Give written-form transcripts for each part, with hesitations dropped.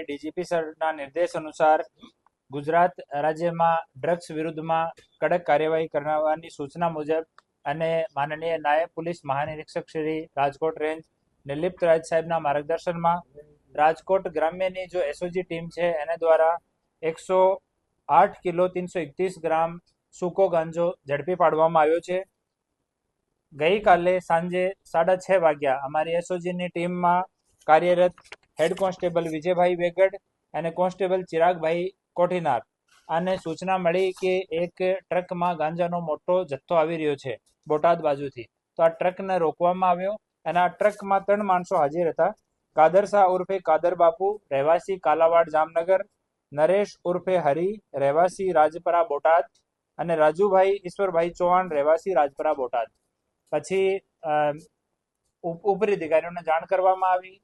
DGP સરના નિર્દેશ અનુસાર ગુજરાત રાજ્યમાં ડ્રગ્સ વિરુદ્ધમાં કડક કાર્યવાહી કરવાની સૂચના મુજબ અને માનનીય નાયબ પોલીસ મહાનિરીક્ષક શ્રી રાજકોટ રેન્જ નિર્લિપ્ત રાજ સાહેબના માર્ગદર્શનમાં રાજકોટ ગ્રામ્યની જો એસઓજી ટીમ છે એને દ્વારા 108 કિલો 331 ગ્રામ સૂકો ગાંજો ઝડપી પાડવામાં આવ્યો છે। ગઈકાલે સાંજે 6:30 વાગ્યા અમારી એસઓજીની ટીમમાં કાર્યરત હેડ કોન્સ્ટેબલ વિજયભાઈ વેગડ અને કોન્સ્ટેબલ ચિરાગભાઈ કોઠીનાર આને સૂચના મળી કે એક ટ્રકમાં ગાંજાનો મોટો જથ્થો આવી રહ્યો છે બોટાદ બાજુથી। તો આ ટ્રકને રોકવામાં આવ્યો અને આ ટ્રકમાં 3 માણસો હાજર હતા। કાદર શાહ ઉર્ફે કાદર બાપુ રહેવાસી કાલાવાડ જામનગર, નરેશ ઉર્ફે હરી રહેવાસી રાજપરા બોટાદ અને રાજુભાઈ ઈશ્વરભાઈ ચૌહાણ રહેવાસી રાજપરા બોટાદ। પછી ઉપરી અધિકારીઓને જાણ કરવામાં આવી,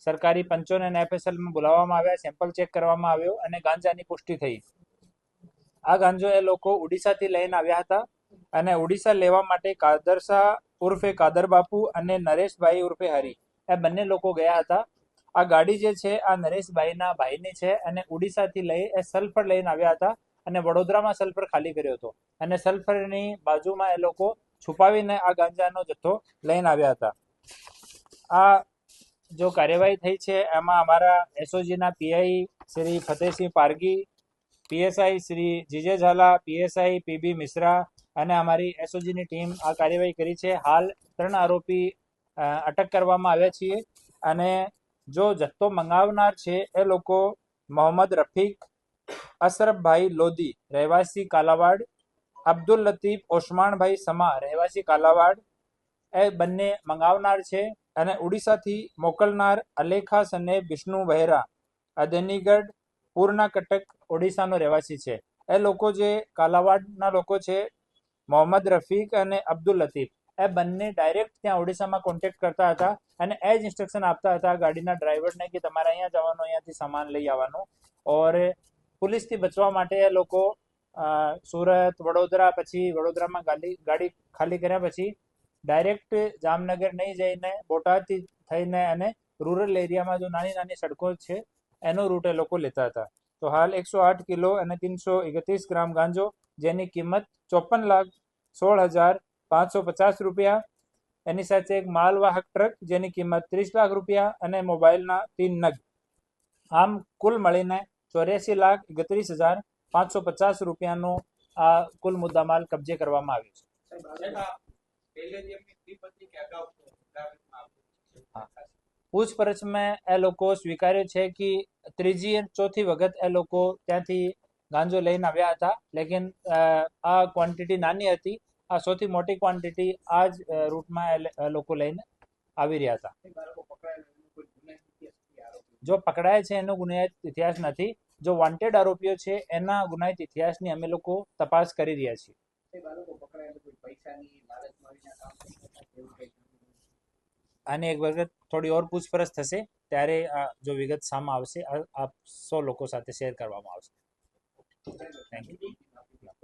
સરકારી પંચોને અને એફએસએલમાં બોલાવવામાં આવ્યા, સેમ્પલ ચેક કરવામાં આવ્યો અને ગાંજાની પુષ્ટિ થઈ। આ ગાંજો એ લોકો ઓડિશાથી લઈને આવ્યા હતા અને ઓડિશા લેવા માટે કાદર શાહ ઉર્ફે કાદર બાપુ અને નરેશભાઈ ઉર્ફે હરી એ બંને લોકો ગયા હતા। આ ગાડી જે છે આ નરેશભાઈના ભાઈની છે અને ઓડિશાથી લઈ એ સલ્ફર લઈને આવ્યા હતા અને વડોદરામાં સલ્ફર ખાલી કર્યો હતો અને સલ્ફરની બાજુમાં એ લોકો છુપાવીને આ ગાંજાનો જથ્થો લઈને આવ્યા હતા। આ જો કાર્યવાહી થઈ છે એમાં અમારા એસઓજીના PI Shri Fatehsinh Pargi, PSI Shri GJ Jhala, PSI PB Mishra અને અમારી એસઓજીની ટીમ આ કાર્યવાહી કરી છે। હાલ 3 આરોપી અટક કરવામાં આવ્યા છીએ અને જો જથ્થો મંગાવનાર છે એ લોકો મોહમ્મદ રફીક અશરફભાઈ લોધી રહેવાસી કાલાવાડ, અબ્દુલ લતીફ ઓસમાણભાઈ સમા રહેવાસી કાલાવાડ એ બંને મંગાવનાર છે અને ઓડિશાથી મોકલનાર અલેખા સને વિષ્ણુ વહેરા અદનીગઢ પૂર્ણા કટક ઓડિશાનો રહેવાસી છે। એ લોકો જે કાલાવાડના લોકો છે મોહમ્મદ રફીક અને અબ્દુલ લતીફ એ બંને ડાયરેક્ટ ત્યાં ઓડિશામાં કોન્ટેક્ટ કરતા હતા અને એ જ ઇન્સ્ટ્રક્શન આપતા હતા ગાડીના ડ્રાઈવરને કે તમારે અહીંયા જવાનું, અહીંયાથી સામાન લઈ આવવાનું। ઓર પોલીસથી બચવા માટે એ લોકો સુરત, વડોદરા, પછી વડોદરામાં ગાડી ખાલી કર્યા પછી ડાયરેક્ટ જામનગર નહીં જઈને બોટાદથી થઈને અને રૂરલ એરિયામાં જો નાની નાની સડકો છે એનો રૂટ એ લોકો લેતા હતા। તો હાલ 108 કિલો અને 331 ગ્રામ ગાંજો જેની કિંમત 54,16,550 રૂપિયા, એની સાથે એક માલવાહક ટ્રક જેની કિંમત 30 લાખ રૂપિયા અને મોબાઈલના 3 નગ, આમ કુલ મળીને 84,31,550 રૂપિયાનો આ કુલ મુદ્દામાલ કબજે કરવામાં આવ્યો છે। પૂછપરછમાં એ લોકો સ્વીકાર્યો છે કે ત્રીજી અને ચોથી વખત એ લોકો ત્યાંથી ગાંજો લઈને આવ્યા હતા, લેકિન આ ક્વોન્ટિટી નાની હતી। આ સૌથી મોટી ક્વોન્ટિટી આ જ રૂટમાં એ લોકો લઈને આવી રહ્યા હતા। જો પકડાય છે એનો ગુનાહિત ઇતિહાસ નથી, જો વોન્ટેડ આરોપીઓ છે એના ગુનાહિત ઇતિહાસની અમે લોકો તપાસ કરી રહ્યા છીએ। આની એક વખત થોડી ઓર પૂછપરછ થશે ત્યારે જો વિગત સામે આવશે આપ 100 લોકો સાથે શેર કરવામાં આવશે। Thank you.